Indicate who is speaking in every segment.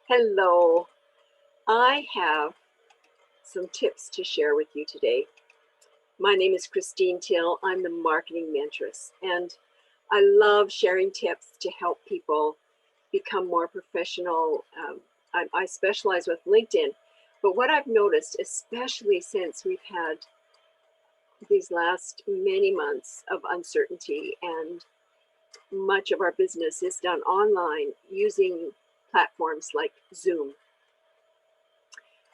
Speaker 1: Hello, I have some tips to share with you today. My name is Christine Till. I'm the marketing mentoress, and I love sharing tips to help people become more professional. I specialize with LinkedIn, but what I've noticed, especially since we've had these last many months of uncertainty and much of our business is done online using platforms like Zoom.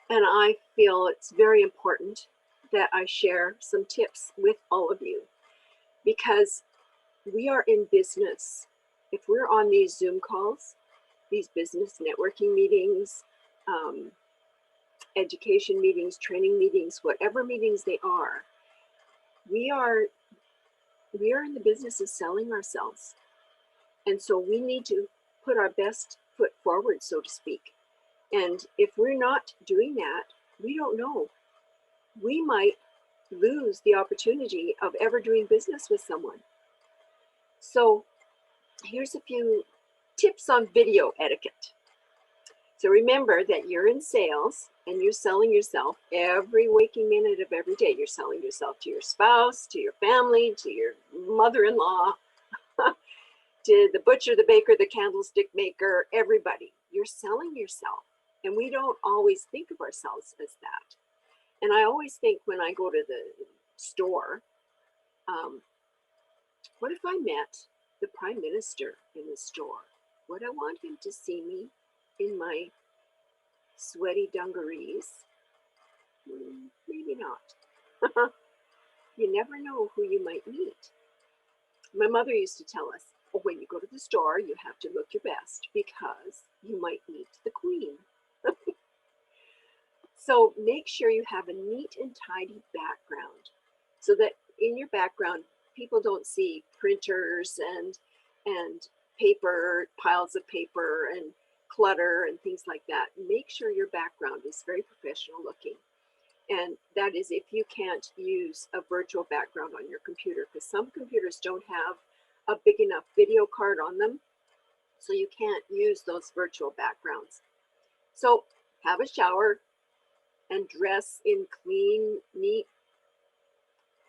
Speaker 1: And I feel it's very important that I share some tips with all of you because we are in business. If we're on these Zoom calls, these business networking meetings, um, education meetings, training meetings, whatever meetings they are, we are we are in the business of selling ourselves. And so we need to put our best foot forward, so to speak. And if we're not doing that, we don't know. We might lose the opportunity of ever doing business with someone. So here's a few tips on video etiquette. So remember that you're in sales and you're selling yourself every waking minute of every day. You're selling yourself to your spouse, to your family, to your mother-in-law, to the butcher, the baker, the candlestick maker, everybody. You're selling yourself. And we don't always think of ourselves as that. And I always think when I go to the store, what if I met the Prime Minister in the store? Would I want him to see me in my sweaty dungarees? Maybe not. You never know who you might meet. My mother used to tell us, oh, when you go to the store, you have to look your best because you might meet the Queen. So make sure you have a neat and tidy background so that in your background, people don't see printers and paper, piles of paper and clutter and things like that. Make sure your background is very professional looking. And that is if you can't use a virtual background on your computer, because some computers don't have a big enough video card on them, so you can't use those virtual backgrounds. So have a shower and dress in clean, neat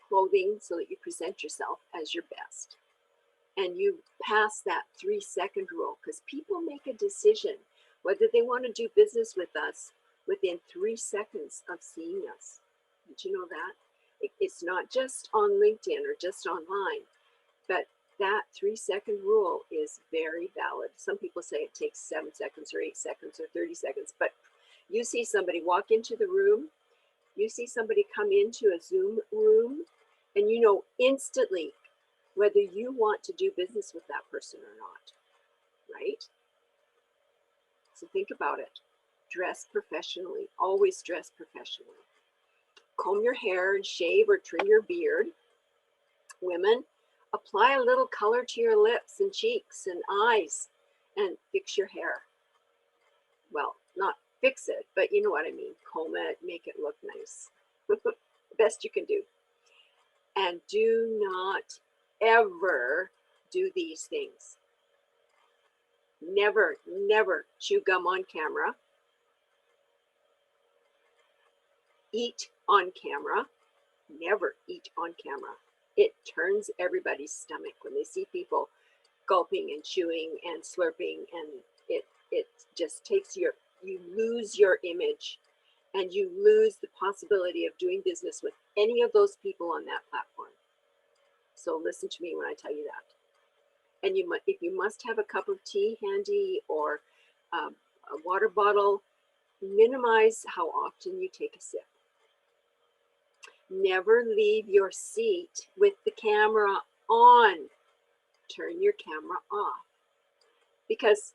Speaker 1: clothing so that you present yourself as your best. And you pass that 3-second rule because people make a decision whether they want to do business with us within 3 seconds of seeing us. Did you know that? It's not just on LinkedIn or just online, but that 3-second rule is very valid. Some people say it takes 7 seconds or 8 seconds or 30 seconds, but you see somebody walk into the room, you see somebody come into a Zoom room, and you know instantly whether you want to do business with that person or not, right? So think about it. Dress professionally. Always dress professionally. Comb your hair and shave or trim your beard. Women, apply a little color to your lips and cheeks and eyes and fix your hair. Well, not fix it, but you know what I mean. Comb it, make it look nice. Best you can do. And do not ever do these things. Never, never chew gum on camera. Eat on camera. Never eat on camera. It turns everybody's stomach when they see people gulping and chewing and slurping, and it just takes you lose your image and you lose the possibility of doing business with any of those people on that platform. So listen to me when I tell you that. And if you must have a cup of tea handy or a water bottle, minimize how often you take a sip. Never leave your seat with the camera on. Turn your camera off. Because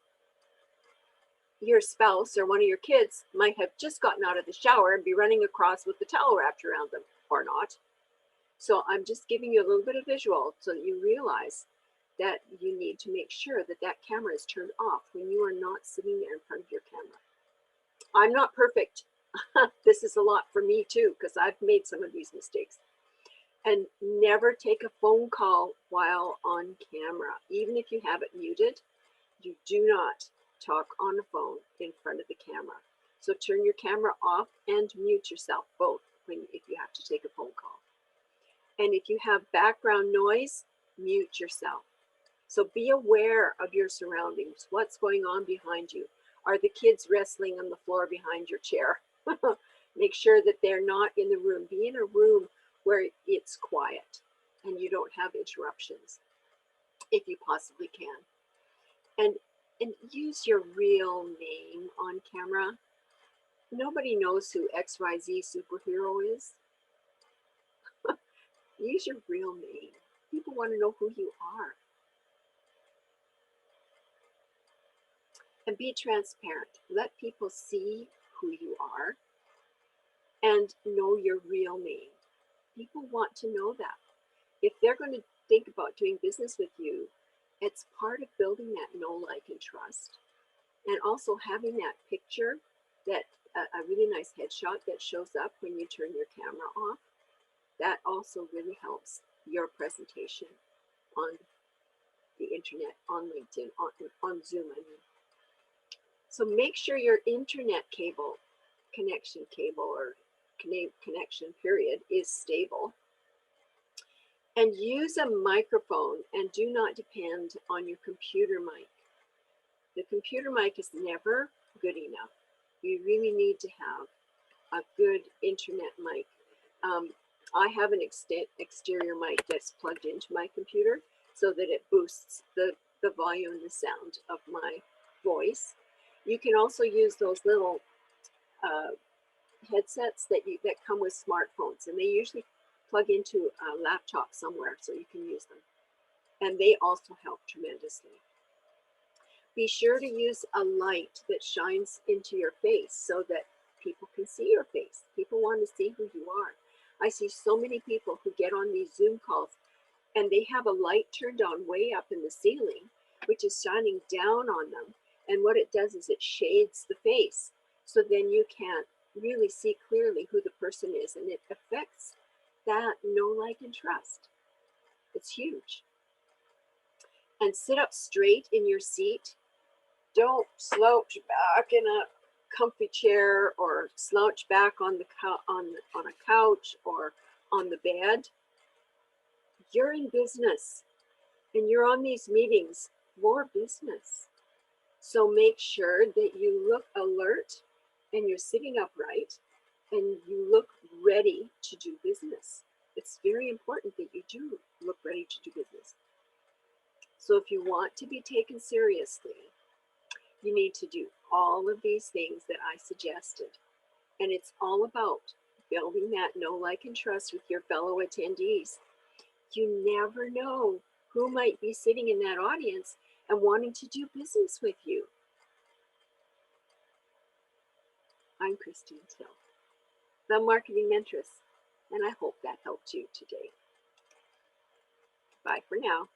Speaker 1: your spouse or one of your kids might have just gotten out of the shower and be running across with the towel wrapped around them, or not. So I'm just giving you a little bit of visual so that you realize that you need to make sure that that camera is turned off when you are not sitting there in front of your camera. I'm not perfect. This is a lot for me too, because I've made some of these mistakes. And never take a phone call while on camera. Even if you have it muted, you do not talk on the phone in front of the camera. So turn your camera off and mute yourself, both, if you have to take a phone call. And if you have background noise, mute yourself. So be aware of your surroundings. What's going on behind you? Are the kids wrestling on the floor behind your chair? Make sure that they're not in the room. Be in a room where it's quiet and you don't have interruptions, if you possibly can. And use your real name on camera. Nobody knows who XYZ superhero is. Use your real name. People want to know who you are. And be transparent. Let people see who you are and know your real name. People want to know that. If they're going to think about doing business with you, it's part of building that know, like, and trust. And also having that picture, that a really nice headshot that shows up when you turn your camera off. That also really helps your presentation on the internet, on LinkedIn, on Zoom, I mean. So make sure your internet connection or connection period is stable. And use a microphone and do not depend on your computer mic. The computer mic is never good enough. You really need to have a good internet mic. I have an exterior mic that's plugged into my computer so that it boosts the volume and the sound of my voice. You can also use those little headsets that come with smartphones, and they usually plug into a laptop somewhere so you can use them. And they also help tremendously. Be sure to use a light that shines into your face so that people can see your face. People want to see who you are. I see so many people who get on these Zoom calls and they have a light turned on way up in the ceiling, which is shining down on them. And what it does is it shades the face. So then you can't really see clearly who the person is. And it affects that know, like, and trust. It's huge. And sit up straight in your seat. Don't slouch back in a comfy chair or slouch back on a couch or on the bed. You're in business and you're on these meetings for business. So make sure that you look alert and you're sitting upright and you look ready to do business. It's very important that you do look ready to do business. So if you want to be taken seriously, you need to do all of these things that I suggested. And it's all about building that know, like, and trust with your fellow attendees. You never know who might be sitting in that audience and wanting to do business with you. I'm Christine Till, the Marketing Mentress, and I hope that helped you today. Bye for now.